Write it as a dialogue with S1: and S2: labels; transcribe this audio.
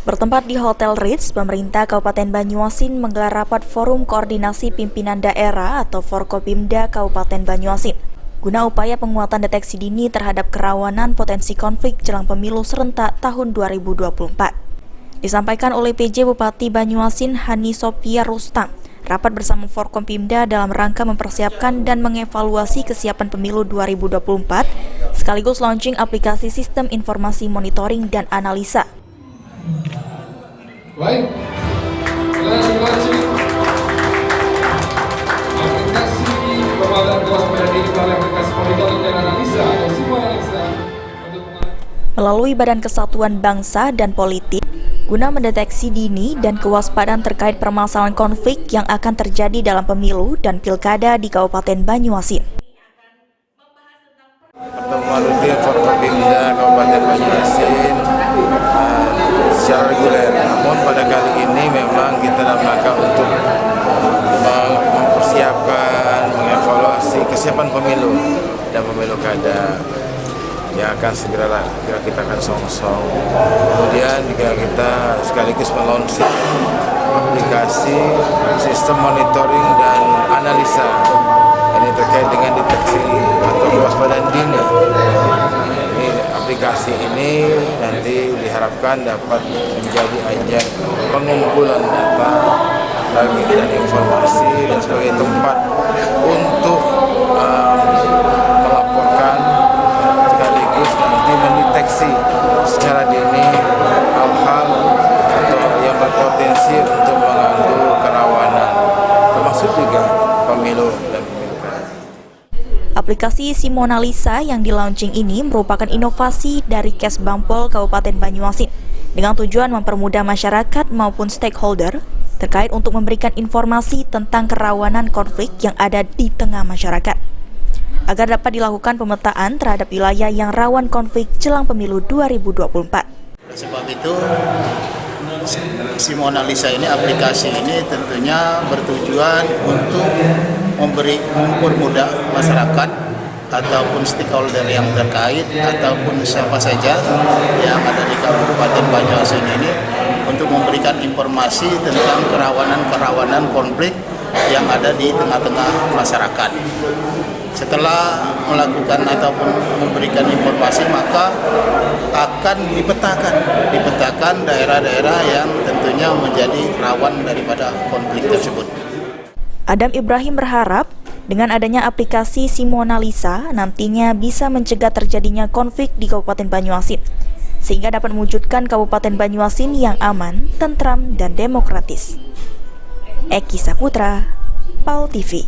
S1: Bertempat di Hotel Ritz, pemerintah Kabupaten Banyuasin menggelar rapat Forum Koordinasi Pimpinan Daerah atau Forkopimda Kabupaten Banyuasin guna upaya penguatan deteksi dini terhadap kerawanan potensi konflik jelang pemilu serentak tahun 2024. Disampaikan oleh PJ Bupati Banyuasin Hani Sophia Rustam, rapat bersama Forkopimda dalam rangka mempersiapkan dan mengevaluasi kesiapan pemilu 2024 sekaligus launching aplikasi sistem informasi monitoring dan analisa.
S2: Baik, aplikasi pemadam kewaspadaan dini melalui aplikasi monitoring dan analisa atau SIMO-analisa melalui Badan Kesatuan Bangsa dan Politik guna mendeteksi dini dan kewaspadaan terkait permasalahan konflik yang akan terjadi dalam pemilu dan pilkada di Kabupaten Banyuasin.
S3: Pertemuan rutin Forkopimda Kabupaten Banyuasin secara reguler, namun pada kali ini memang kita dalam rangka untuk mempersiapkan, mengevaluasi kesiapan pemilu dan pemilu kada yang akan segera kita akan songsong. Kemudian juga kita sekaligus melunching aplikasi sistem monitoring dan analisa ini terkait dengan deteksi atau kewaspadaan dini. Ini aplikasi ini nanti diharapkan dapat menjadi ajang pengumpulan data bagi dan informasi dan sebagai tempat untuk melaporkan sekaligus nanti mendeteksi secara dini hal-hal atau yang berpotensi untuk mengganggu kerawanan, termasuk juga pemilu dan pemilu kada.
S1: Aplikasi SIMO-analisa yang di-launching ini merupakan inovasi dari Kesbangpol Kabupaten Banyuasin dengan tujuan mempermudah masyarakat maupun stakeholder terkait untuk memberikan informasi tentang kerawanan konflik yang ada di tengah masyarakat agar dapat dilakukan pemetaan terhadap wilayah yang rawan konflik jelang pemilu 2024.
S4: Sebab itu SIMO-analisa ini, aplikasi ini tentunya bertujuan untuk mempermudah masyarakat ataupun stakeholder yang terkait ataupun siapa saja yang ada di Kabupaten Banyuasin ini untuk memberikan informasi tentang kerawanan konflik yang ada di tengah-tengah masyarakat. Setelah melakukan ataupun memberikan informasi, maka akan dipetakan daerah-daerah yang tentunya menjadi rawan daripada konflik tersebut.
S1: Adam Ibrahim berharap dengan adanya aplikasi SIMO-analisa nantinya bisa mencegah terjadinya konflik di Kabupaten Banyuasin sehingga dapat mewujudkan Kabupaten Banyuasin yang aman, tentram, dan demokratis. Eki Saputra, PAL TV.